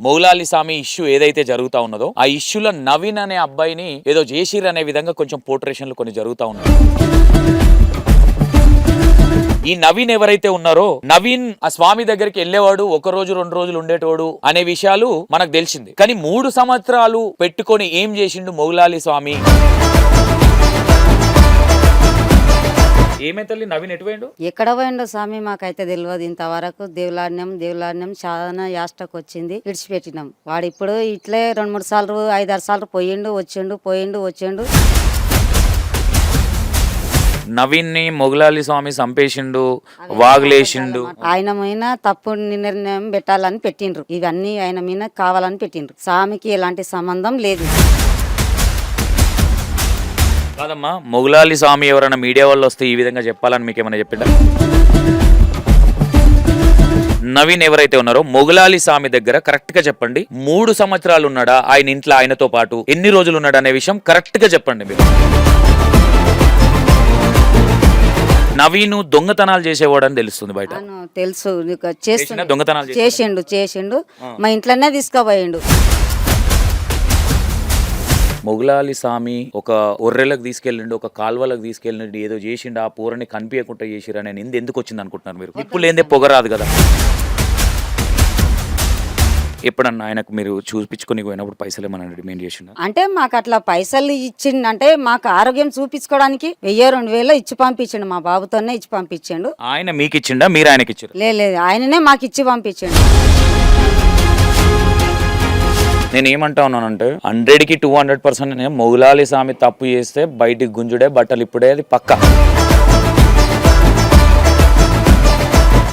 మౌలాలి స్వామి issue ఏదైతే జరుగుతా ఉన్నదో ఆ ఇష్యూలో నవీన్ అనే అబ్బాయిని ఏదో జేషీర్ అనే విధంగా కొంచెం పోర్ట్రేషన్లు కొన్ని జరుగుతా ఉన్నాయి. ఈ నవీన్ ఎవరైతే ఉన్నారో నవీన్ ఆ స్వామి దగ్గరికి వెళ్ళేవాడు, ఒక రోజు 2 రోజులు ఉండేటోడు అనే విషయాలు మనకు తెలిసింది. కానీ 3 సంవత్సరాలు పెట్టుకొని ఏం చేసిండు మౌలాలి స్వామి? ఏమే తల్లి నవీన్ ఎటు పోయిండు? ఎక్కడ పోయిండో స్వామి మాకైతే తెలియదు. ఇంతవరకు దేవులాడినాం చాలా యాస్టకు వచ్చింది, విడిచిపెట్టినాం. వాడు ఇప్పుడు ఇట్లే 2-3 సార్లు 5-6 సార్లు పోయిండు వచ్చిండు. నవీన్ ని మొగలాలి స్వామి చంపేసిండు, వాగులేసిండు. ఆయన మీద తప్పుడు నిర్ణయం పెట్టాలని పెట్టిండ్రు. ఇవన్నీ ఆయన మీద కావాలని పెట్టిండ్రు. స్వామికి ఎలాంటి సంబంధం లేదు. కాదమ్మా, మొగలాలి స్వామి ఎవరైనా మీడియా వాళ్ళు వస్తే ఈ విధంగా చెప్పాలని మీకు ఏమైనా చెప్పిండా? నవీన్ ఎవరైతే ఉన్నారో మొగలాలి స్వామి దగ్గర కరెక్ట్ గా చెప్పండి. 3 సంవత్సరాలు ఉన్నాడా ఆయన ఇంట్లో, ఆయనతో పాటు ఎన్ని రోజులు ఉన్నాడా అనే విషయం కరెక్ట్ గా చెప్పండి మీరు. నవీన్ దొంగతనాలు చేసేవాడని తెలుస్తుంది బయట. తెలుసు, దొంగతనాలు చేసిండు. మా ఇంట్లోనే తీసుకుపోయిండు. మొగలాలి స్వామి ఒక ఒర్రెలకు తీసుకెళ్ళిండు, ఒక కాల్వలకు తీసుకెళ్ళిండు, ఏదో చేసిండు, ఆ పూరని కనిపించకుండా చేసిరు అని ఎందుకు వచ్చింది అనుకుంటున్నారు మీరు? ఇప్పుడు లేదే పొగరాదు కదా. ఎప్పుడన్నా ఆయనకు మీరు చూపించుకొని పోయినప్పుడు పైసలు ఏమన్నా డిమాండ్ చేసిండు? అంటే మాకు అట్లా పైసలు ఇచ్చిండు, అంటే మాకు ఆరోగ్యం చూపించుకోవడానికి 1000-2000 ఇచ్చి పంపించండు. మా బాబుతోనే ఇచ్చి పంపించండు. ఆయన మీకు ఇచ్చిండా, మీరు ఆయనకి ఇచ్చారు? లేదు, ఆయననే మాకు ఇచ్చి పంపించండు. నేను ఏమంటా ఉన్నానంటే 100కి 200% మొగలాలి స్వామి తప్పు చేస్తే బయటికి గుంజుడే, బట్టలు ఇప్పుడే, అది పక్క.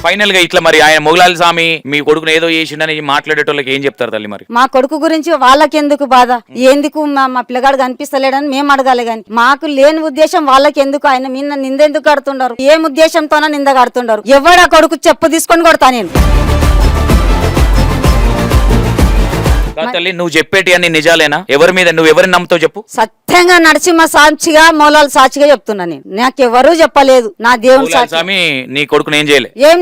ఫైనల్ గా ఇట్లా మరి ఆయన మొగలాలి స్వామి మీ కొడుకుని ఏదో చేసిండని మాట్లాడేటోళ్ళకి ఏం చెప్తారు తల్లి? మరి మా కొడుకు గురించి వాళ్ళకి ఎందుకు బాధ? ఎందుకు మా పిల్లగాడు కనిపిస్తలేడని మేము అడగాలి. గాని మాకు లేని ఉద్దేశం వాళ్ళకి ఎందుకు? ఆయన మీద నిందెందుకు కడుతుండారు? ఏం ఉద్దేశంతోన నింద కడుతుండారు? ఎవడా కొడుకు చెప్పు తీసుకొని కొడతా నేను. తల్లి నువ్వు చెప్పేటి అన్ని నిజాలేనా? ఎవరి మీద నువ్వు ఎవరిని నమ్ముతావు చెప్పు? సత్యంగా నరసింహ సాక్షిగా, మౌలాలి సాక్షిగా చెప్తున్నా నేను. నాకెవరూ చెప్పలేదు. నా దేవుని స్వామి నీ కొడుకుని ఏం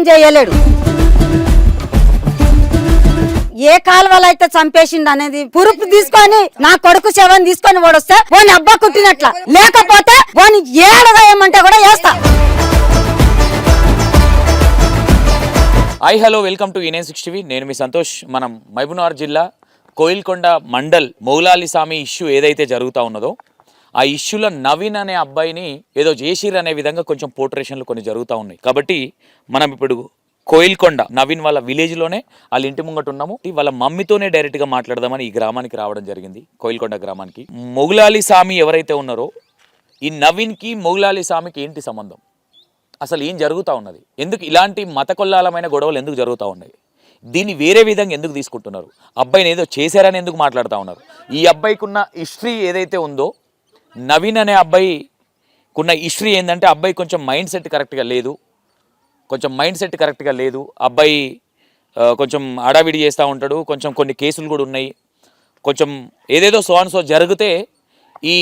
చేయలేడు. ఏ కాలువలో అయితే చంపేసిండు అనేది పురుపు తీసుకొని నా కొడుకు శవం తీసుకొని ఓడొస్తే ఓని అబ్బా కుట్టినట్ల, లేకపోతే ఓని ఏడగా ఏమంటే కూడా వేస్తా. Hi hello, welcome to E9 TV. నేను మీ సంతోష్. మనం మహబూబ్నగర్ జిల్లా కోయిల్కొండ మండల్ మౌలాలి స్వామి ఇష్యూ ఏదైతే జరుగుతూ ఉన్నదో ఆ ఇష్యూలో నవీన్ అనే అబ్బాయిని ఏదో జేషీర్ అనే విధంగా కొంచెం పోర్ట్రేషన్లు కొన్ని జరుగుతూ ఉన్నాయి. కాబట్టి మనం ఇప్పుడు కోయిల్కొండ నవీన్ వాళ్ళ విలేజ్లోనే వాళ్ళ ఇంటి ముంగట ఉన్నాము. వాళ్ళ మమ్మీతోనే డైరెక్ట్గా మాట్లాడదామని ఈ గ్రామానికి రావడం జరిగింది, కోయిల్కొండ గ్రామానికి. మొగలాలి స్వామి ఎవరైతే ఉన్నారో ఈ నవీన్కి మొగలాలి స్వామికి ఏంటి సంబంధం? అసలు ఏం జరుగుతూ ఉన్నది? ఎందుకు ఇలాంటి మత కొల్లాలమైన గొడవలు ఎందుకు జరుగుతూ ఉన్నాయి? దీన్ని వేరే విధంగా ఎందుకు తీసుకుంటున్నారు? అబ్బాయిని ఏదో చేశారని ఎందుకు మాట్లాడుతూ ఉన్నారు? ఈ అబ్బాయికి ఉన్న హిస్టరీ ఏదైతే ఉందో, నవీన్ అనే అబ్బాయికున్న హిస్టరీ ఏంటంటే అబ్బాయి కొంచెం మైండ్ సెట్ కరెక్ట్గా లేదు. అబ్బాయి కొంచెం అడావిడి చేస్తూ ఉంటాడు, కొంచెం కొన్ని కేసులు కూడా ఉన్నాయి, కొంచెం ఏదేదో సో జరిగితే ఈ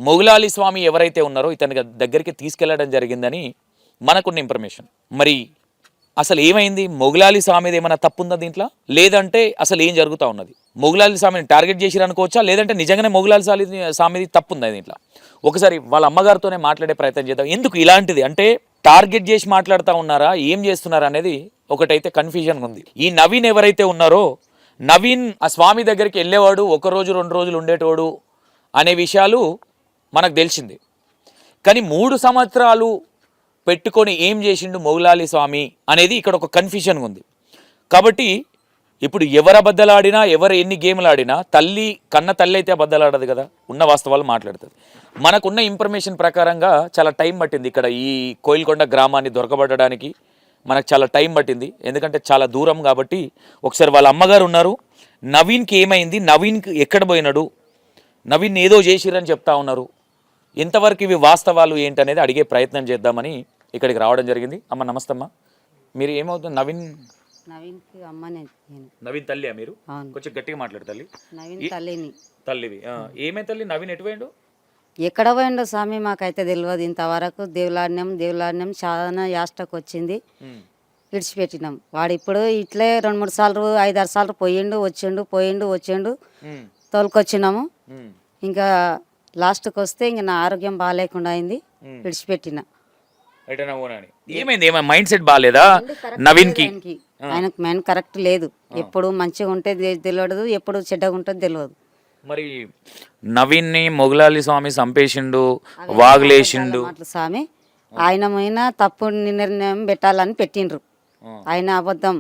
మొగలాలి స్వామి ఎవరైతే ఉన్నారో ఇతని దగ్గరికి తీసుకెళ్లడం జరిగిందని మనకున్న ఇన్ఫర్మేషన్. మరి అసలు ఏమైంది? మొగలాలి స్వామిది ఏమైనా తప్పు ఉందా దీంట్లో? లేదంటే అసలు ఏం జరుగుతూ ఉన్నది? మొగలాలి స్వామిని టార్గెట్ చేసిరు అనుకోవచ్చా, లేదంటే నిజంగానే మొగలాలి స్వామిది తప్పు ఉందా దీంట్లో? ఒకసారి వాళ్ళ అమ్మగారితోనే మాట్లాడే ప్రయత్నం చేద్దాం. ఎందుకు ఇలాంటిది అంటే టార్గెట్ చేసి మాట్లాడుతూ ఉన్నారా, ఏం చేస్తున్నారా అనేది ఒకటైతే కన్ఫ్యూజన్గా ఉంది. ఈ నవీన్ ఎవరైతే ఉన్నారో నవీన్ ఆ స్వామి దగ్గరికి వెళ్ళేవాడు, ఒక రోజు 2 రోజులు ఉండేటోడు అనే విషయాలు మనకు తెలిసింది. కానీ 3 సంవత్సరాలు పెట్టుకొని ఏం చేసిండు మొగలాలి స్వామి అనేది ఇక్కడ ఒక కన్ఫ్యూజన్గా ఉంది. కాబట్టి ఇప్పుడు ఎవరు అబద్ధాలాడినా, ఎవరు ఎన్ని గేమ్లు ఆడినా కన్న తల్లి అయితే అబద్ధాలాడదు కదా, ఉన్న వాస్తవాలు మాట్లాడుతుంది. మనకున్న ఇన్ఫర్మేషన్ ప్రకారంగా చాలా టైం పట్టింది ఇక్కడ ఈ కోయిల్కొండ గ్రామాన్ని దొరకబడడానికి. మనకు చాలా టైం పట్టింది, ఎందుకంటే చాలా దూరం కాబట్టి. ఒకసారి వాళ్ళ అమ్మగారు ఉన్నారు. నవీన్కి ఏమైంది, నవీన్కి ఎక్కడ పోయినాడు, నవీన్ ఏదో చేసిరని చెప్తా ఉన్నారు. ఎంతవరకు ఇవి వాస్తవాలు ఏంటనేది అడిగే ప్రయత్నం చేద్దామని ఇక్కడికి రావడం జరిగింది. అమ్మ నమస్తే అమ్మ. మీరు ఏమవుతుంది? నవీన్ తల్లి మీరు? కొంచెం గట్టిగా మాట్లాడు తల్లి. తల్లివి ఏమే తల్లి? నవీన్ ఎటు పోయిండు? ఎక్కడ పోయిండో స్వామి మాకైతే తెలియదు. ఇంతవరకు దేవులాడినాం చాలా యాస్టకు వచ్చింది, విడిచిపెట్టినాం. వాడు ఇప్పుడు ఇట్లే 2-3 సార్లు 5-6 సార్లు పోయిండు వచ్చిండు తోలుకొచ్చినాము. ఇంకా లాస్ట్కి వస్తే ఇంక నా ఆరోగ్యం బాగాలేకుండా అయింది, విడిచిపెట్టిన. ఏమైంది? మైండ్ సెట్ బాగాలేదా నవీన్కి? ఆయనకు మైండ్ కరెక్ట్ లేదు. ఎప్పుడు మంచిగా ఉంటే తెలియదు, ఎప్పుడు చెడ్డగా ఉంటుంది తెలియదు. మరి నవీన్ని మొగలాలి స్వామి చంపేసిండు, వాగులేసిండు. స్వామి ఆయన మీద తప్పు నిర్ణయం పెట్టాలని పెట్టిండ్రు. ఆయన అబద్ధం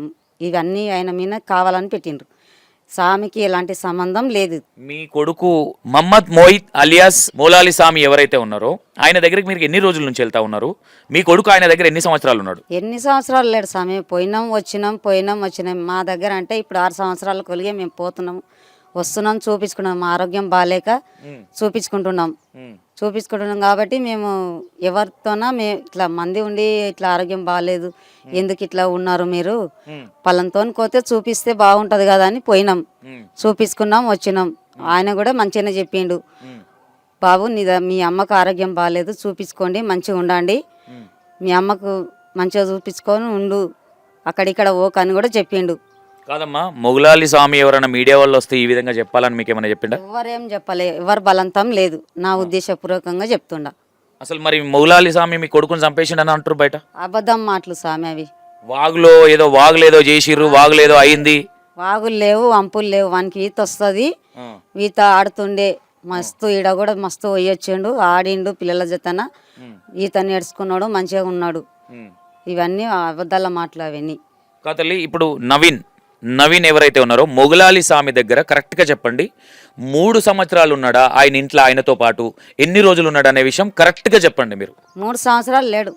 ఇవన్నీ ఆయన మీద కావాలని పెట్టిండ్రు. స్వామికి ఎలాంటి సంబంధం లేదు. మీ కొడుకు మహమ్మద్ మోహిత్ అలియాస్ మౌలాలి స్వామి ఎవరైతే ఉన్నారో ఆయన దగ్గరికి మీరు ఎన్ని రోజుల నుంచి వెళ్తా ఉన్నారు? మీ కొడుకు ఆయన దగ్గర ఎన్ని సంవత్సరాలు ఉన్నాడు? ఎన్ని సంవత్సరాలు లేడు స్వామి. పోయినాం వచ్చినాం. మా దగ్గర అంటే ఇప్పుడు 6 సంవత్సరాలు కొలిగే మేము పోతున్నాం వస్తున్నాం, చూపించుకున్నాం. మా ఆరోగ్యం బాగాలేక చూపించుకుంటున్నాం కాబట్టి మేము ఎవరితోనా మేము ఇట్లా మంది ఉండి ఇట్లా ఆరోగ్యం బాగాలేదు, ఎందుకు ఇట్లా ఉన్నారు మీరు, పళ్ళంతో పోతే చూపిస్తే బాగుంటది కదా అని పోయినాం, చూపించుకున్నాం, వచ్చినాం. ఆయన కూడా మంచిగానే చెప్పిండు, బాబు మీ అమ్మకు ఆరోగ్యం బాగాలేదు, చూపించుకోండి, మంచిగా ఉండండి, మీ అమ్మకు మంచిగా చూపించుకొని ఉండు, అక్కడిక్కడ ఓకని కూడా చెప్పిండు. కాదమ్మా, మొగలాలి స్వామి ఎవరైనా మీడియా వాళ్ళు వస్తే ఈ విధంగా చెప్పాలని మీకు ఏమైనా చెప్పిండా? ఎవరేం చెప్పలే, ఎవరు బలంతం లేదు, నా ఉద్దేశపూర్వకంగా చెప్తుండా. అసలు మరి మొగలాలి స్వామి మీ కొడుకుని చంపేసిండని అంటారు బయట. అబద్ధం మాటలు స్వామి అవి. వాగులేదో చేసిర్రు, వాగులేదో అయింది. వాగులు లేవు, వంపులు లేవు. వానికి ఈత వస్తుంది, ఈత ఆడుతుండే మస్తు. ఈడ కూడా మస్తు పోయొచ్చిండు, ఆడిండు పిల్లల జతన, ఈత నేర్చుకున్నాడు, మంచిగా ఉన్నాడు. ఇవన్నీ అబద్ధాల మాటలు అవన్నీ. కాతల్లి, ఇప్పుడు నవీన్ ఎవరైతే ఉన్నారో మొగలాలి స్వామి దగ్గర కరెక్ట్గా చెప్పండి, 3 సంవత్సరాలు ఉన్నాడా ఆయన ఇంట్లో, ఆయనతో పాటు ఎన్ని రోజులు ఉన్నాడు అనే విషయం కరెక్ట్గా చెప్పండి మీరు. 3 సంవత్సరాలు లేడు.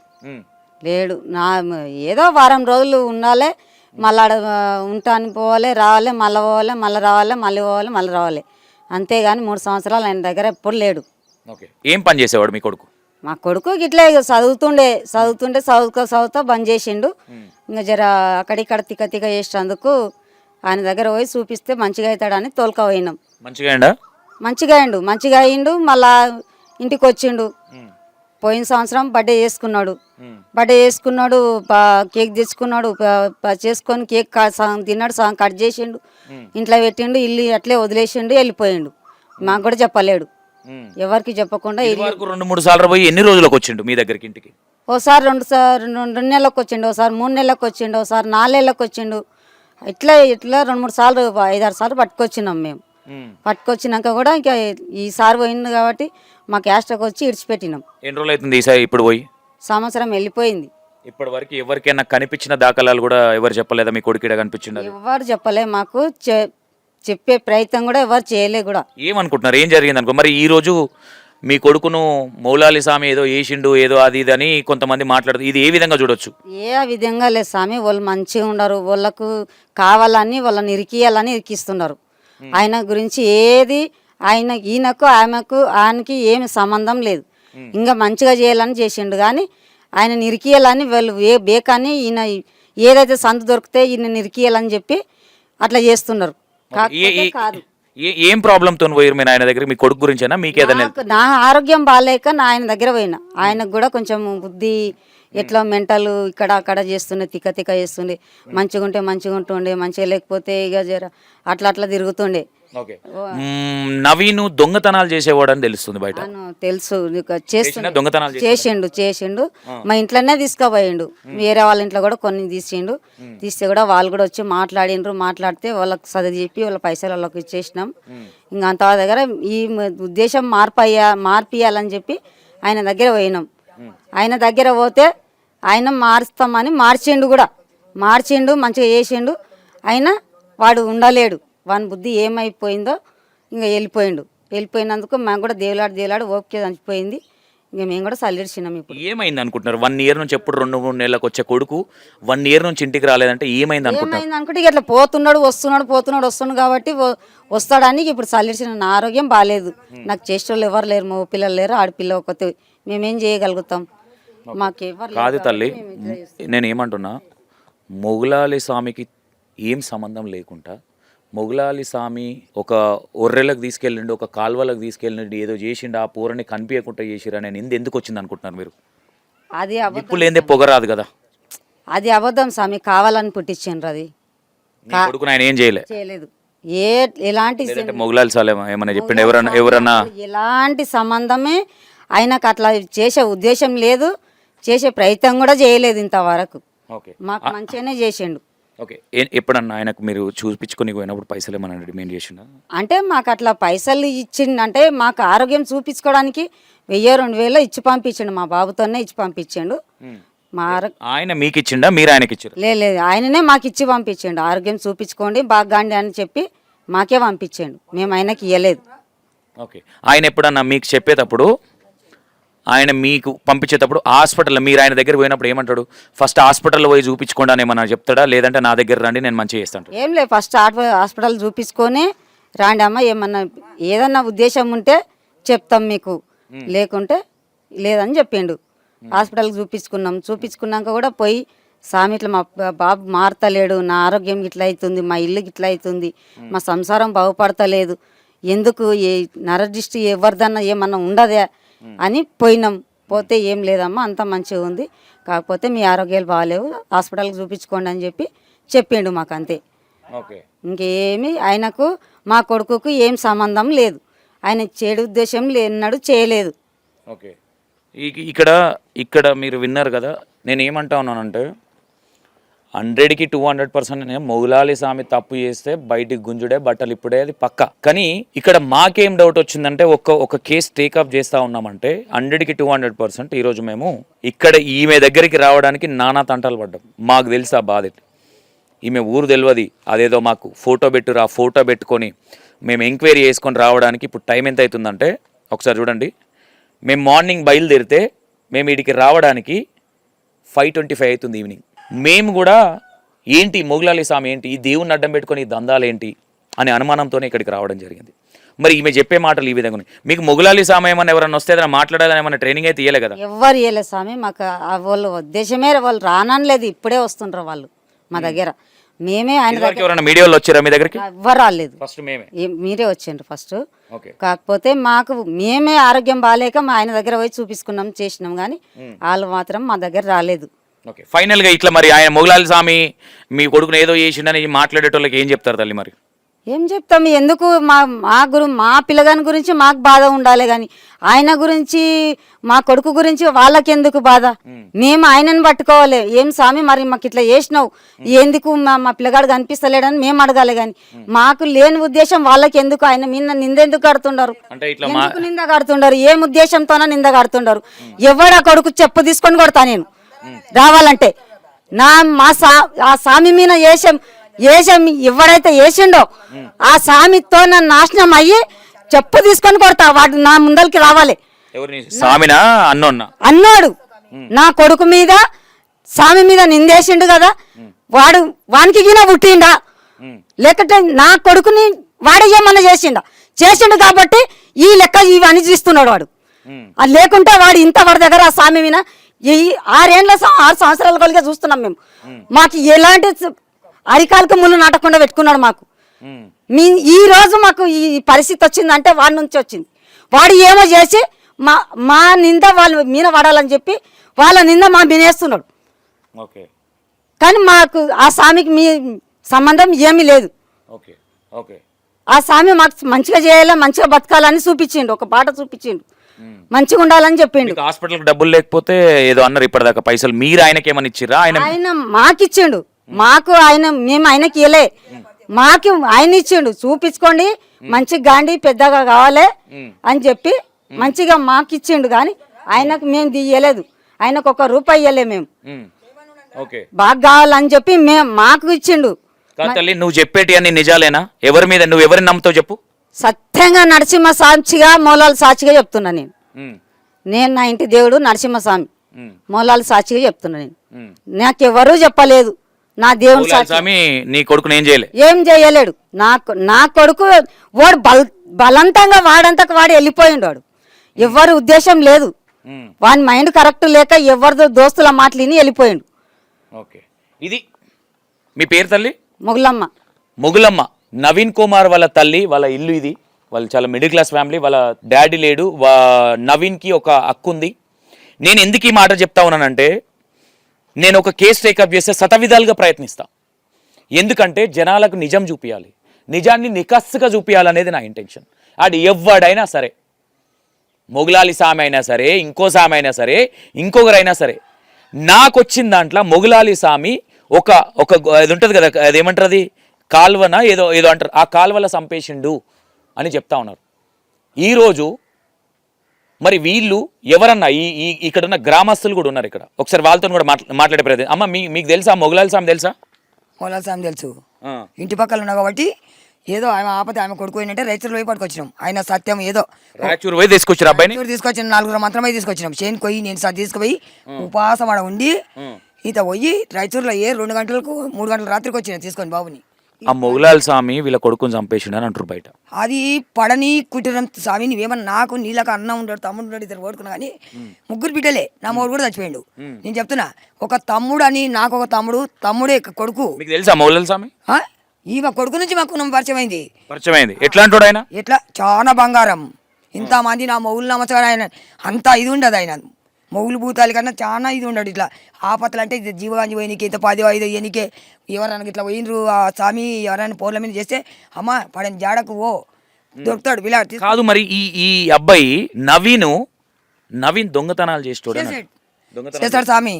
నా ఏదో వారం రోజులు ఉండాలి, మళ్ళీ ఉంటాను పోవాలి, రావాలి, మళ్ళీ పోవాలి, మళ్ళీ రావాలి, మళ్ళీ రావాలి, అంతేగాని 3 సంవత్సరాలు ఆయన దగ్గర ఎప్పుడు లేడు. ఓకే, ఏం పని చేసేవాడు మీ కొడుకు? మా కొడుకు ఇట్లా చదువుతా బంద్ చేసిండు. ఇంకా జర అక్కడిక్కడ తిక్క చేసినందుకు ఆయన దగ్గర పోయి చూపిస్తే మంచిగా అవుతాడని తోలుకపోయినాం. మంచిగా అయిండు. మళ్ళా ఇంటికి వచ్చిండు. పోయిన సంవత్సరం బర్త్డే చేసుకున్నాడు, కేక్ తెచ్చుకున్నాడు, చేసుకొని కేక్ తిన్నాడు, సగం కట్ చేసిండు, ఇంట్లో పెట్టిండు, ఇల్లు అట్లే వదిలేసిండు, వెళ్ళిపోయిండు. మాకు కూడా చెప్పలేడు, ఎవరికి చెప్పకుండా. 2-3 సార్లు పోయి ఎన్ని రోజులకు వచ్చిండు మీ దగ్గరికి ఇంటికి? ఓసారి 2 నెలలకు వచ్చిండు, ఒకసారి 3 నెలలకు వచ్చిండు, ఒకసారి 4 నెలలకు వచ్చిండు. ఇట్లా 2-3 సార్లు 5-6 సార్లు పట్టుకొచ్చినాం మేము. పట్టుకొచ్చినాక కూడా ఇంకా ఈసారి పోయింది కాబట్టి మా క్యాస్ట్కి వచ్చి ఇడిచిపెట్టినాం. ఎన్ని రోజులు అవుతుంది ఈసారి ఇప్పుడు పోయి? సంవత్సరం వెళ్ళిపోయింది. ఇప్పటి వరకు ఎవరికైనా కనిపించిన దాఖలాలు కూడా ఎవరు చెప్పలేదా మీ కొడుకు కనిపించింది? ఎవరు చెప్పలే, మాకు చెప్పే ప్రయత్నం కూడా ఎవరు చేయలే కూడా. ఏమనుకుంటున్నారు, ఏం జరిగింది అనుకో? మరి ఈ రోజు మీ కొడుకును మౌలాలి స్వామి ఏదో వేసిండు, ఏదో అది ఇది అని కొంతమంది మాట్లాడుతుంది, ఇది ఏ విధంగా చూడొచ్చు? ఏ విధంగా లేదు స్వామి, వాళ్ళు మంచిగా ఉండరు, వాళ్ళకు కావాలని వాళ్ళని ఇరికియాలని ఇరికిస్తున్నారు. ఆయన గురించి ఏది ఆయనకి ఏమి సంబంధం లేదు. ఇంకా మంచిగా చేయాలని చేసిండు కానీ ఆయన నిరికియాలని వాళ్ళు బేకాని ఈయన ఏదైతే సందు దొరికితే ఈయన నిరికియాలని చెప్పి అట్లా చేస్తున్నారు. కాదు, ఏం ప్రాబ్లంతో పోయారు మీరు ఆయన దగ్గర? మీ కొడుకు గురించేనా మీకేదైనా? నా ఆరోగ్యం బాగాలేక నా ఆయన దగ్గర పోయినా. ఆయనకు కూడా కొంచెం బుద్ధి ఎట్లా మెంటల్ ఇక్కడ అక్కడ చేస్తుండే, తిక్క చేస్తుండే. మంచిగా ఉంటుండే, మంచిగా లేకపోతే ఇక జర అట్లా తిరుగుతుండే. నవీను దొంగతనాలు చేసేవాడు అని తెలుస్తుంది బయట. తెలుసు, చేసిండు. మా ఇంట్లోనే తీసుకుపోయిండు, వేరే వాళ్ళ ఇంట్లో కూడా కొన్ని తీస్తే కూడా వాళ్ళు కూడా వచ్చి మాట్లాడితే వాళ్ళకి చదివి చెప్పి వాళ్ళ పైసలు వాళ్ళకి ఇచ్చేసినాం. ఇంకా అంత దగ్గర ఈ ఉద్దేశం మార్పియాలని చెప్పి ఆయన దగ్గర పోయినాం. ఆయన దగ్గర పోతే ఆయన మారుస్తామని మార్చిండు, మంచిగా చేసిండు. అయినా వాడు ఉండలేడు, వాని బుద్ధి ఏమైపోయిందో ఇంకా వెళ్ళిపోయినందుకు మేము కూడా దేవులాడు ఓకే చనిపోయింది. ఇంకా మేము కూడా సల్లిడిచినాం. ఇప్పుడు ఏమైంది అనుకుంటున్నారు? 1 ఇయర్ నుంచి ఎప్పుడు 2-3 నెలలకు వచ్చే కొడుకు 1 ఇయర్ నుంచి ఇంటికి రాలేదంటే ఏమైంది అనుకుంటే ఇట్లా వస్తున్నాడు కాబట్టి వస్తాడని ఇప్పుడు సల్లిడిచిన. నా ఆరోగ్యం బాగాలేదు, నాకు చేసేవాళ్ళు ఎవరు లేరు, మా పిల్లలు లేరు, ఆడపిల్ల ఒకతే, మేమేం చేయగలుగుతాం? మాకెవరు కాదు తల్లి, నేను ఏమంటున్నా, మొగలాలి స్వామికి ఏం సంబంధం లేకుండా మొగలాలి స్వామి ఒక ఒర్రెలకు తీసుకెళ్ళండి, ఒక కాల్వలకు తీసుకెళ్ళండి, ఏదో చేసిండు, ఆ పూరని కనిపించకుండా చేసిరు అనే నింద ఎందుకు వచ్చింది అనుకుంటున్నారు మీరు? అది ఇప్పుడు లేదే పొగరాదు కదా. అది అబద్ధం స్వామి, కావాలని పుట్టించిండ్రు. అది నీ కొడుకుని ఆయన ఏం చేయలే, చేయలేదు. ఎలాంటి లేదంటే మొగలాలి సాలేమో ఏమన్నా చెప్పిండు ఎవరన్నా ఎలాంటి సంబంధమే ఆయనకు అట్లా చేసే ఉద్దేశం లేదు, చేసే ప్రయత్నం కూడా చేయలేదు ఇంతవరకు. ఓకే మాకు మంచిగానే చేసిండు. ఓకే ఎప్పుడన్నా ఆయనకు మీరు చూపించుకొని పోయినప్పుడు పైసలు ఏమన్నా డిమాండ్ చేసిండా? అంటే మాకు అట్లా పైసలు ఇచ్చిండు, అంటే మాకు ఆరోగ్యం చూపించుకోవడానికి 1000-2000 ఇచ్చి పంపించిండు. మా బాబుతోనే ఇచ్చి పంపించిండు. మా ఆయన మీకు ఇచ్చిండా, మీరు ఆయనకి ఇచ్చారు? లేదు, ఆయననే మాకు ఇచ్చి పంపించిండు. ఆరోగ్యం చూపించుకోండి బాగాండి అని చెప్పి మాకే పంపించిండు, మేము ఆయనకి ఇవ్వలేదు. ఓకే ఆయన ఎప్పుడన్నా మీకు చెప్పేటప్పుడు, ఆయన మీకు పంపించేటప్పుడు హాస్పిటల్లో మీరు ఆయన దగ్గర పోయినప్పుడు ఏమంటాడు? ఫస్ట్ హాస్పిటల్లో పోయి చూపించుకోండి అని ఏమన్నా చెప్తాడా, లేదంటే నా దగ్గర రండి నేను మంచిగా చేస్తాను? ఏం లేదు, ఫస్ట్ హాస్పిటల్ చూపించుకొని రాండి అమ్మ, ఏమన్నా ఏదన్నా ఉద్దేశం ఉంటే చెప్తాం మీకు, లేకుంటే లేదని చెప్పిండు. హాస్పిటల్కి చూపించుకున్నాక కూడా పోయి స్వామి ఇట్లా మా బాబు మారతలేడు, నా ఆరోగ్యం ఇట్లా అవుతుంది, మా ఇల్లుకి ఇట్లా అవుతుంది, మా సంసారం బాగుపడతలేదు, ఎందుకు నరదృష్టి ఎవరిదన్నా ఏమన్నా ఉండదా అని పోయినాం. పోతే ఏం లేదమ్మా అంత మంచిగా ఉంది, కాకపోతే మీ ఆరోగ్యాలు బాగాలేవు, హాస్పిటల్కి చూపించుకోండి అని చెప్పిండు మాకు, అంతే. ఓకే ఇంకేమి ఆయనకు మా కొడుకుకు ఏం సంబంధం లేదు, ఆయన చెడు ఉద్దేశం లేనాడు, చేయలేదు. ఓకే ఇక్కడ మీరు విన్నారు కదా, నేను ఏమంటా ఉన్నానంటే 100కి 200% మొగలాలి స్వామి తప్పు చేస్తే బయటికి గుంజుడే బట్టలు ఇప్పుడే, అది పక్క. కానీ ఇక్కడ మాకేం డౌట్ వచ్చిందంటే ఒక కేసు టేకప్ చేస్తూ ఉన్నామంటే 100కి 200% ఈరోజు మేము ఇక్కడ ఈమె దగ్గరికి రావడానికి నానా తంటాలు పడ్డాం. మాకు తెలుసా బాధ, ఈమె ఊరు తెలియదు, అదేదో మాకు ఫోటో పెట్టురా, ఫోటో పెట్టుకొని మేము ఎంక్వైరీ చేసుకొని రావడానికి ఇప్పుడు టైం ఎంత అవుతుందంటే ఒకసారి చూడండి. మేము మార్నింగ్ బయలుదేరితే మేము వీడికి రావడానికి 5:25 అవుతుంది ఈవినింగ్. మేము కూడా ఏంటి మొగలాలి స్వామి ఏంటి, ఈ దేవుని అడ్డం పెట్టుకొని ఈ దందాలు ఏంటి అనే అనుమానంతోనే ఇక్కడికి రావడం జరిగింది. మరి ఈమె చెప్పే మాటలు ఈ విధంగా ఉన్నాయి. మీకు మొగలాలి స్వామి ఏమన్నా ఎవరన్నా వస్తే ఏదైనా మాట్లాడాలని ఏమన్నా ట్రైనింగ్ అయితే ఇవ్వలే కదా? ఎవ్వరు ఇవ్వలేదు స్వామి మాకు, వాళ్ళ ఉద్దేశమే, వాళ్ళు రానలేదు, ఇప్పుడే వస్తుండ్రు వాళ్ళు మా దగ్గర. మేమే ఆయన దగ్గర, ఎవరైనా మీడియాలో వచ్చారా మీ దగ్గరికి? ఎవ్వరు రాలేదు, ఫస్ట్ మేమే, మీరే వచ్చిండ్రు ఫస్ట్. ఓకే కాకపోతే మాకు మేమే ఆరోగ్యం బాగాలేక మా ఆయన దగ్గర పోయి చూపించుకున్నాం, చేసినాం, కానీ వాళ్ళు మాత్రం మా దగ్గర రాలేదు. ఓకే ఫైనల్గా ఇట్లా మరి ఆయన మొగలాలి స్వామి మీ కొడుకుని ఏదో చేసిండని మాట్లాడేటోళ్ళకి ఏం చెప్తారు తల్లి? మరి ఏం చెప్తాం, ఎందుకు మా పిల్లగాని గురించి మాకు బాధ ఉండాలి, కానీ ఆయన గురించి మా కొడుకు గురించి వాళ్ళకెందుకు బాధ? మేము ఆయనను పట్టుకోవాలి. ఏం స్వామి మరి మాకు ఇట్లా చేసినావు, ఎందుకు మా పిల్లగాడు కనిపిస్తలేడని మేము అడగాలి, కానీ మాకు లేని ఉద్దేశం వాళ్ళకెందుకు? ఆయన మీద నిందెందుకు కడుతుండరు, అంటే ఇట్లా ఎందుకు నింద కడుతుండరు, ఏం ఉద్దేశంతోన నింద కడుతుండరు? ఎవడా కొడుకు చెప్పు తీసుకొని కొడతా నేను రావాలంటే. ఆ స్వామి మీద వేషం ఎవడైతే వేసిండో ఆ స్వామితో నన్ను నాశనం అయ్యి చెప్పు తీసుకొని కొడతా, వాడు నా ముందరికి రావాలి. అన్నాడు నా కొడుకు మీద స్వామి మీద నిందేసిండు కదా, వానికి గిన పుట్టిండా, లేకపోతే నా కొడుకుని వాడే ఏమన్నా చేసిండు కాబట్టి ఈ లెక్క ఇవన్నీ తీస్తున్నాడు వాడు. అది లేకుంటే వాడు ఇంతవరకు దగ్గర ఆ స్వామి మీద 6 సంవత్సరాల కొలిగా చూస్తున్నాం మేము. మాకు ఎలాంటి అరికాలకు ముళ్ళు నాటకుండా పెట్టుకున్నాడు మాకు. ఈ రోజు మాకు ఈ పరిస్థితి వచ్చిందంటే వాడి నుంచి వచ్చింది. వాడు ఏమో చేసి మా నింద వాళ్ళు మీద పడాలని చెప్పి వాళ్ళ నింద మా వినేస్తున్నాడు. కానీ మాకు ఆ స్వామికి మీ సంబంధం ఏమీ లేదు. ఆ స్వామి మాకు మంచిగా చేయాలా, మంచిగా బతకాలని చూపించిండు, ఒక బాట చూపించిండు, మంచిగా ఉండాలని చెప్పిండు. హాస్పిటల్ డబ్బులు లేకపోతే ఏదో అన్నారు ఇప్పటిదాకా పైసలు, మీరు ఆయనకి ఏమని ఇచ్చిరా? ఆయన మాకిచ్చిండు, మేము ఆయనకి ఇవ్వలే, మాకు ఆయన ఇచ్చిండు. చూపించుకోండి, మంచిగా గాండి, పెద్దగా కావాలి అని చెప్పి మంచిగా మాకు ఇచ్చిండు, కానీ ఆయనకు మేము ఇయ్యలేదు, ఆయనకు ₹1 ఇయ్యలే మేము. బాగా కావాలని చెప్పి మాకు ఇచ్చిండు. తల్లి నువ్వు చెప్పేటి అన్ని నిజాలేనా? ఎవరి మీద నువ్వు ఎవరిని నమ్ముతావు చెప్పు? సత్యంగా నరసింహ సాక్షిగా మూలాల సాక్షిగా చెప్తున్నా నేను నా ఇంటి దేవుడు నరసింహస్వామి మూలాల సాక్షిగా చెప్తున్నా నేను. నాకెవరూ చెప్పలేదు, నా దేవుడు సాక్షి. నీ కొడుకు ఏం చేయలేడు. నా కొడుకు వాడు బలవంతంగా వాడంతకు వాడు వెళ్ళిపోయిండు. వాడు ఎవరి ఉద్దేశం లేదు, వాడి మైండ్ కరెక్ట్ లేక ఎవరిదో దోస్తుల మాటలు విని వెళ్ళిపోయిండు. ఇది మీ పేరు తల్లి? మొగులమ్మ. నవీన్ కుమార్ వాళ్ళ తల్లి, వాళ్ళ ఇల్లు ఇది. వాళ్ళు చాలా మిడిల్ క్లాస్ ఫ్యామిలీ, వాళ్ళ డాడీ లేడు, నవీన్కి ఒక అక్క ఉంది. నేను ఎందుకు ఈ మాట చెప్తా ఉన్నానంటే నేను ఒక కేసు టేకప్ చేస్తే శతవిధాలుగా ప్రయత్నిస్తా. ఎందుకంటే జనాలకు నిజం చూపించాలి, నిజాన్ని నికస్సుగా చూపించాలనేది నా ఇంటెన్షన్. అది ఎవడైనా సరే, మొగులాలి సామె అయినా సరే, ఇంకో సామె అయినా సరే, ఇంకొకరైనా సరే, నాకు వచ్చిన దాంట్లో మొగులాలి సామి ఒక ఒక అది ఉంటుంది కదా, అదేమంటారు, అది కాల్వన ఏదో ఏదో అంటారు, ఆ కాల్వల సంపేషిండు అని చెప్తా ఉన్నారు. ఈరోజు మరి వీళ్ళు ఎవరన్నా ఈ ఇక్కడ ఉన్న గ్రామస్తులు కూడా ఉన్నారు ఇక్కడ, ఒకసారి వాళ్ళతో కూడా మాట్లాడే ప్రయత్నం. అమ్మ మీకు తెలుసా మొగులాలి సామి తెలుసా? మొగలాలి సామి తెలుసు, ఇంటి పక్కన ఉన్నా కాబట్టి ఏదో ఆమె ఆపద ఆమె కొడుకు ఏంటంటే రైతులు పోయి పట్టుకొచ్చినాం. ఆయన సత్యం ఏదో రాయచూరు పోయి తీసుకొచ్చారు అబ్బాయిని, తీసుకొచ్చిన 4 మాత్రమే తీసుకొచ్చినాం. చేను కొయ్యి నేను తీసుకుపోయి ఉపవాసం ఆడ ఉండి ఇంత పోయి రైతుల్లో 2 గంటలకు 3 గంటల రాత్రికి వచ్చిన తీసుకొని బాబుని. ఆ మొగులాలి స్వామి వీళ్ళ కొడుకుని చంపేసిండు అని అంటారు బయట. అది పడని కుటీరం స్వామి, నువ్వేమన్నా నాకు నీళ్ళక అన్న ఉంటాడు, తమ్ముడు ఉంటాడు, ఇద్దరు ఓడుకున్నా కానీ 3 బిడ్డలే. నా మూడు కూడా చచ్చిపోయాడు. నేను చెప్తున్నా, ఒక తమ్ముడు అని నాకు ఒక తమ్ముడే కొడుకు. మీకు తెలుసా మొగులాలి స్వామి? ఈమె కొడుకు నుంచి మాకు పరిచయం అయింది. ఎట్లా అంటాడు ఆయన? ఎట్లా చాలా బంగారం, ఇంతమంది నా మొగులు నమ్మచాడు ఆయన, అంతా ఇది ఉండదు ఆయన. మొగులు భూతాల కన్నా చాలా ఇది ఉండడు. ఇట్లా ఆపత్తులు అంటే ఇది జీవగాంజి పోయినకి ఇంత 10-5 ఎన్నికే ఎవరైనా ఇట్లా పోయినరు ఆ స్వామి ఎవరైనా పోర్ల మీద చేస్తే అమ్మ పడని జాడకు ఓ దొరుకుతాడు విలా కాదు. మరి ఈ అబ్బాయి నవీన్ దొంగతనాలు చేస్తాడు స్వామి.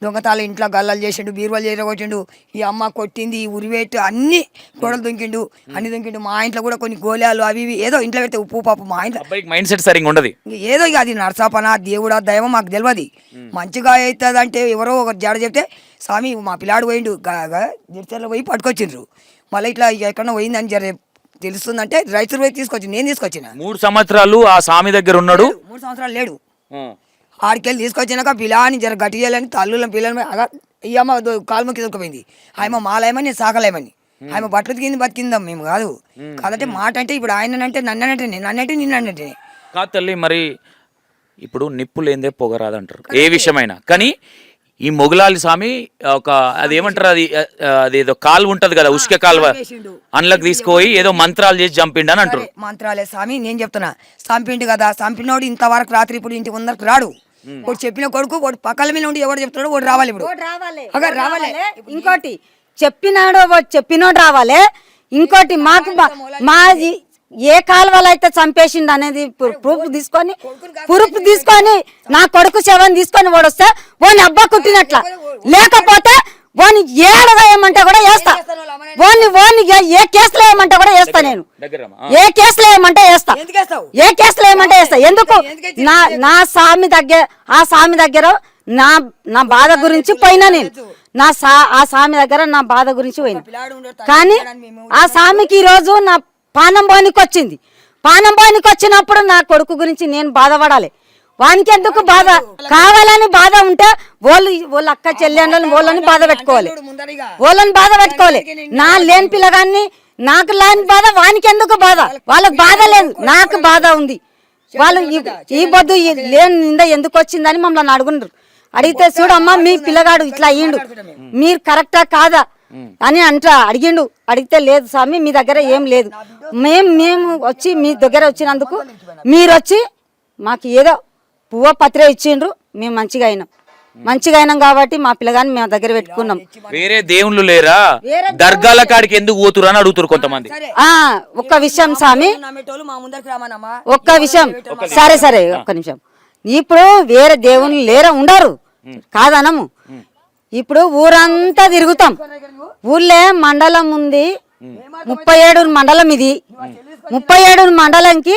దొంగతాలు ఇంట్లో గల్లలు చేసిండు, బీరువాలు చేరగొట్టిండు, ఈ అమ్మ కొట్టింది, ఉరివేట్టు అన్ని గోడలు దుంకిండు, అన్ని దుంకిండు. మా ఇంట్లో కూడా కొన్ని గోళాలు అవి ఇవి ఏదో ఇంట్లో పెడితే ఉప్పు పాపు మా ఇంట్లో మైండ్ సెట్ సరిగ్గా ఉండదు. ఏదో ఇక అది నరసాపన దేవుడా దైవం మాకు తెలియదు. మంచిగా అవుతుంది అంటే ఎవరో ఒక జాడ చెప్తే స్వామి మా పిల్లాడు పోయిండు దిర్చర్లో పోయి పట్టుకొచ్చిండ్రు. మళ్ళీ ఇట్లా ఎక్కడో పోయిందని జర తెలుస్తుందంటే రైతులు పోయి తీసుకొచ్చింది, నేను తీసుకొచ్చిన. 3 సంవత్సరాలు ఆ స్వామి దగ్గర ఉన్నాడు. 3 సంవత్సరాలు లేడు. ఆడికెళ్ళి తీసుకొచ్చినాక పిల్లాని జర గట్టి చేయాలని తల్లుల పిల్లలు ఈ అమ్మ కాలుమకి దొరికిపోయింది. ఆయమ్మ మాలేమని నేను సాకలేమని, ఆయమ్మ బట్టలు కింద బతికిందాం మేము కాదు. కాబట్టి మాట అంటే ఇప్పుడు ఆయన అంటే నన్నంటే నిన్నంటే కాదు తల్లి. మరి ఇప్పుడు నిప్పు లేదే పొగరాదంటారు ఏ విషయమైనా. కానీ ఈ మొగులాలి స్వామి ఒక అదేమంటారు, అదేదో కాలువ ఉంటది కదా, ఉసుక కాలువ, అందులోకి తీసుకుపోయి ఏదో మంత్రాలు చేసి చంపిండు అని అంటారు. మంత్రాలే స్వామి, నేను చెప్తున్నా చంపిండు కదా, చంపినోడు ఇంతవరకు రాత్రి ఇప్పుడు ఇంటి ముందరకు రాడు. ఒకటి చెప్పిన కొడుకు ఒకటి పక్కల మీద ఉండి ఎవరు చెప్తాడో ఒకటి రావాలి. ఇప్పుడు రావాలి. ఇంకోటి చెప్పినోడు రావాలి. ఇంకోటి మాకు మాది ఏ కాలువలో అయితే చంపేసిండు అనేది ప్రూఫ్ తీసుకొని నా కొడుకు శవం తీసుకొని ఓడొస్తే ఓని అబ్బా కుట్టినట్ల, లేకపోతే ఓని ఏడగా ఏమంటే కూడా వేస్తా, ఓని ఏ కేసులో ఏమంటే కూడా వేస్తా. నేను ఏ కేసులో ఏమంటే వేస్తా, ఎందుకు నా స్వామి దగ్గర నా బాధ గురించి పోయినా, నేను ఆ స్వామి దగ్గర నా బాధ గురించి పోయినా. కానీ ఆ స్వామికి ఈరోజు నా పానం బానికి వచ్చినప్పుడు నా కొడుకు గురించి నేను బాధపడాలి. వానికి ఎందుకు బాధ కావాలని బాధ ఉంటే వాళ్ళ అక్క చెల్లెళ్ళని వాళ్ళని బాధ పెట్టుకోవాలి. నా లేని పిల్లగాన్ని నాకు లేని బాధ వానికి ఎందుకు బాధ? వాళ్ళకి బాధ లేదు, నాకు బాధ ఉంది. వాళ్ళు ఈ బొద్దు లేని నింద ఎందుకు వచ్చిందని మమ్మల్ని అడిగితే చూడమ్మా మీ పిల్లగాడు ఇట్లా అయ్యిండు, మీరు కరెక్టా కాదా అని అడిగితే లేదు స్వామి మీ దగ్గర ఏం లేదు, మేము వచ్చి మీ దగ్గర వచ్చినందుకు మీరు వచ్చి మాకు ఏదో పువ్వ పత్రే ఇచ్చిండ్రు, మేము మంచిగా అయినాం కాబట్టి మా పిల్లగాని మేము దగ్గర పెట్టుకున్నాం. వేరే దేవుళ్ళు లేరా? దర్గాల కాడికి ఎందుకు పోతురు అని అడుగుతారు కొంతమంది. ఒక్క విషయం స్వామి, ఒక్క విషయం, సరే ఒక్క నిమిషం. ఇప్పుడు వేరే దేవుళ్ళు లేరా? ఉండరు కాదనము. ఇప్పుడు ఊరంతా తిరుగుతాం. ఊర్లే మండలం ఉంది, 37 మండలం. ఇది 37 మండలంకి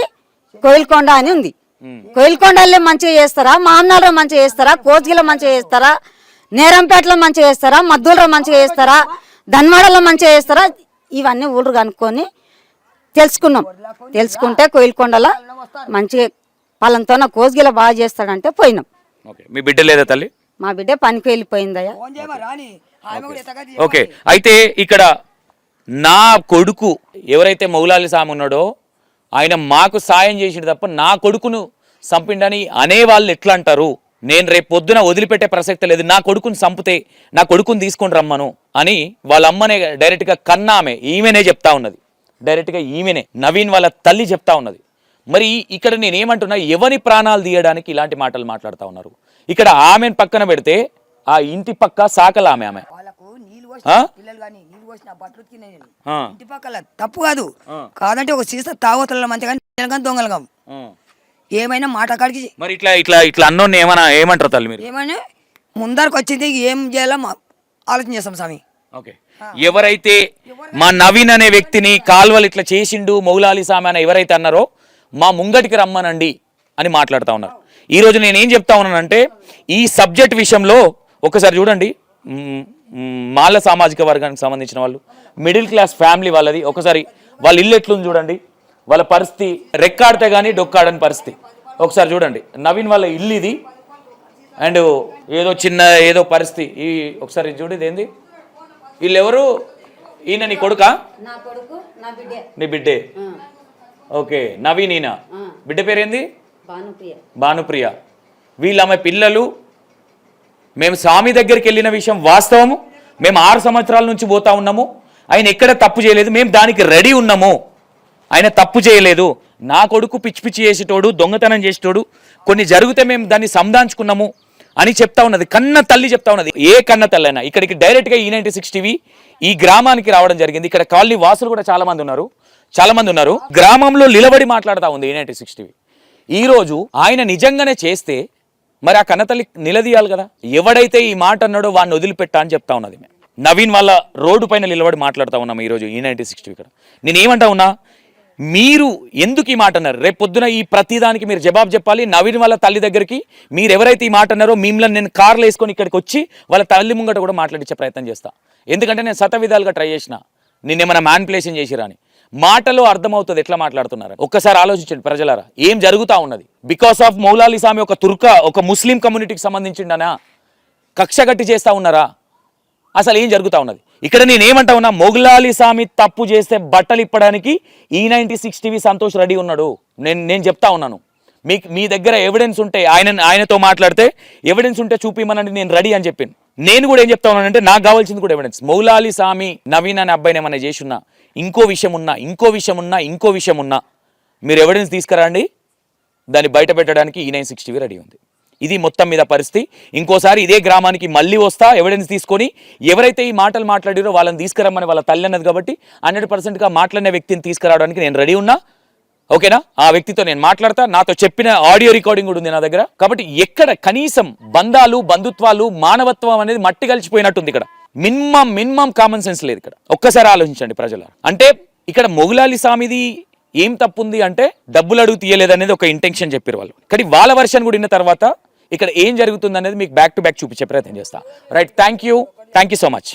కోయిల్కొండ అని ఉంది. కోయిల్కొండలో మంచిగా చేస్తారా, మామనాడులో మంచిగా చేస్తారా, కోచిగిలో మంచిగా చేస్తారా, నేరంపేటలో మంచిగా చేస్తారా, మద్దూరులో మంచిగా చేస్తారా, ధన్వాడలో మంచిగా చేస్తారా? ఇవన్నీ ఊళ్ళు కనుక్కొని తెలుసుకుంటే కోయిల్కొండలో మంచిగా పలంతో కోచిగిలో బాగా చేస్తాడంటే పోయినాం. మీ బిడ్డ లేదా తల్లి? మా బిడ్డ పనికి వెళ్ళిపోయిందయ్యా. ఓకే, అయితే ఇక్కడ నా కొడుకు ఎవరైతే మౌలాలి స్వామి ఉన్నాడో ఆయన మాకు సాయం చేసిండు తప్ప నా కొడుకును చంపిండని అనేవాళ్ళు ఎట్లా అంటారు? నేను రేపు పొద్దున వదిలిపెట్టే ప్రసక్తి లేదు. నా కొడుకుని చంపితే నా కొడుకుని తీసుకొని రమ్మను అని వాళ్ళ అమ్మనే డైరెక్ట్గా కన్నామే ఈమెనే చెప్తా ఉన్నది. డైరెక్ట్గా ఈమెనే నవీన్ వాళ్ళ తల్లి చెప్తా ఉన్నది. మరి ఇక్కడ నేనేమంటున్నా, ఎవరి ప్రాణాలు తీయడానికి ఇలాంటి మాటలు మాట్లాడుతూ ఉన్నారు? ఇక్కడ ఆమెను పక్కన పెడితే ఆ ఇంటి పక్క సాకల ఆమె వాళ్ళకు నీళ్ళు ఆ? పోసిన పిల్లలు కానీ నీళ్ళు పోసిన బట్టలు ఉతికినాయి నేను. ఆ. ఇంటి పక్కల తప్పు కాదు కాదంటే ఒక సీసా తాగోతల మంచి కానీ దొంగలగాం ఏమైనా మాట కాడికి మరి ఇట్లా ఇట్లా ఇట్లా అన్నోని ఏమంటారు తల్లి మీరు? ఏమైనా ముందరకు వచ్చింది ఏం చేయాలో ఆలోచన చేస్తాం స్వామి. ఓకే, ఎవరైతే మా నవీన్ అనే వ్యక్తిని కాల్వలు ఇట్లా చేసిండు మౌలాలి స్వామి అని ఎవరైతే అన్నారో మా ముంగటికి రమ్మనండి అని మాట్లాడుతూ ఉన్నారు. ఈరోజు నేను ఏం చెప్తా ఉన్నానంటే ఈ సబ్జెక్ట్ విషయంలో ఒకసారి చూడండి, మాల సామాజిక వర్గానికి సంబంధించిన వాళ్ళు, మిడిల్ క్లాస్ ఫ్యామిలీ వాళ్ళది. ఒకసారి వాళ్ళ ఇల్లు ఎట్లుంది చూడండి, వాళ్ళ పరిస్థితి రెక్కాడితే కానీ డొక్కాడని పరిస్థితి. ఒకసారి చూడండి నవీన్ వాళ్ళ ఇల్లు ఇది. అండ్ ఏదో చిన్న ఏదో పరిస్థితి ఈ ఒకసారి చూడు, ఇదేంది వీళ్ళు ఎవరు? ఈయన నీ కొడుకా? నా కొడుకు నా బిడ్డే. నీ బిడ్డే. ఓకే, నవీన్ ఈయన బిడ్డ పేరేంది? భానుప్రియ. భానుప్రియ. వీళ్ళు ఆమె పిల్లలు. మేము స్వామి దగ్గరికి వెళ్ళిన విషయం వాస్తవము. మేము 6 సంవత్సరాల నుంచి పోతా ఉన్నాము. ఆయన ఎక్కడ తప్పు చేయలేదు, మేము దానికి రెడీ ఉన్నాము. ఆయన తప్పు చేయలేదు. నా కొడుకు పిచ్చి పిచ్చి చేసేటోడు, దొంగతనం చేసేటోడు, కొన్ని జరిగితే మేము దాన్ని సంధాంచుకున్నాము అని చెప్తా ఉన్నది. కన్న తల్లి చెప్తా ఉన్నది. ఏ కన్న తల్లి అయినా ఇక్కడికి డైరెక్ట్గా E96 టీవీ ఈ గ్రామానికి రావడం జరిగింది. ఇక్కడ కాలనీ వాసులు కూడా చాలా మంది ఉన్నారు. గ్రామంలో నిలబడి మాట్లాడుతూ ఉంది E96 టీవీ. ఈరోజు ఆయన నిజంగానే చేస్తే మరి ఆ కన్నతల్లి నిలదీయాలి కదా. ఎవడైతే ఈ మాట అన్నాడో వాడిని వదిలిపెట్టా అని చెప్తా ఉన్నది. నవీన్ వాళ్ళ రోడ్డు పైన నిలబడి మాట్లాడుతూ ఉన్నాము ఈరోజు E96 టీవీ. ఇక్కడ నేనేమంటా ఉన్నా, మీరు ఎందుకు ఈ మాట అన్నారు? రేపు పొద్దున ఈ ప్రతిదానికి మీరు జవాబు చెప్పాలి. నవీన్ వాళ్ళ తల్లి దగ్గరికి మీరు ఎవరైతే ఈ మాట అన్నారో మిమ్మల్ని నేను కార్లు వేసుకొని ఇక్కడికి వచ్చి వాళ్ళ తల్లి ముంగట కూడా మాట్లాడించే ప్రయత్నం చేస్తా. ఎందుకంటే నేను విధాలుగా ట్రై చేసిన, నిన్నేమైనా మ్యానిపులేషన్ చేసిరా అని. మాటలో అర్థమవుతుంది ఎట్లా మాట్లాడుతున్నారు. ఒక్కసారి ఆలోచించండి ప్రజలారా, ఏం జరుగుతూ ఉన్నది. బికాస్ ఆఫ్ మౌలాలి స్వామి ఒక ముస్లిం కమ్యూనిటీకి సంబంధించిండనా కక్ష గట్టి చేస్తూ ఉన్నారా? అసలు ఏం జరుగుతూ ఉన్నది ఇక్కడ? నేనేమంటా ఉన్నా, మౌలాలి స్వామి తప్పు చేస్తే బట్టలు ఇప్పడానికి E96 టీవీ సంతోష్ రెడీ ఉన్నాడు. నేను చెప్తా ఉన్నాను, మీ దగ్గర ఎవిడెన్స్ ఉంటే ఆయనతో మాట్లాడితే ఎవిడెన్స్ ఉంటే చూపిమనండి, నేను రెడీ అని చెప్పాను. నేను కూడా ఏం చెప్తా ఉన్నానంటే నాకు కావాల్సింది కూడా ఎవిడెన్స్. మౌలాలి స్వామి నవీన్ అనే అబ్బాయిని ఏమైనా చేసి ఉన్నా, ఇంకో విషయం ఉన్నా మీరు ఎవిడెన్స్ తీసుకురండి. దాన్ని బయట పెట్టడానికి E96 టీవీ రెడీ ఉంది. ఇది మొత్తం మీద పరిస్థితి. ఇంకోసారి ఇదే గ్రామానికి మళ్ళీ వస్తా, ఎవిడెన్స్ తీసుకొని ఎవరైతే ఈ మాటలు మాట్లాడారో వాళ్ళని తీసుకురమ్మని వాళ్ళ తల్లి అన్నది కాబట్టి 100%గా మాట్లాడిన వ్యక్తిని తీసుకురావడానికి నేను రెడీ ఉన్నా. ఓకేనా? ఆ వ్యక్తితో నేను మాట్లాడతా. నాతో చెప్పిన ఆడియో రికార్డింగ్ కూడా ఉంది నా దగ్గర. కాబట్టి ఎక్కడ కనీసం బంధాలు, బంధుత్వాలు, మానవత్వం అనేది మట్టి కలిసిపోయినట్టుంది. ఇక్కడ మినిమం కామన్ సెన్స్ లేదు. ఇక్కడ ఒక్కసారి ఆలోచించండి ప్రజలు. అంటే ఇక్కడ మౌలాలి స్వామిది ఏం తప్పుంది అంటే డబ్బులు అడుగు తీయలేదు అనేది ఒక ఇంటెన్షన్ చెప్పారు వాళ్ళు. కానీ వాళ్ళ వర్షన్ కూడా విన్న తర్వాత ఇక్కడ ఏం జరుగుతుంది అనేది మీకు బ్యాక్ టు బ్యాక్ చూపించే ప్రయత్నం చేస్తా. Right, thank you so much.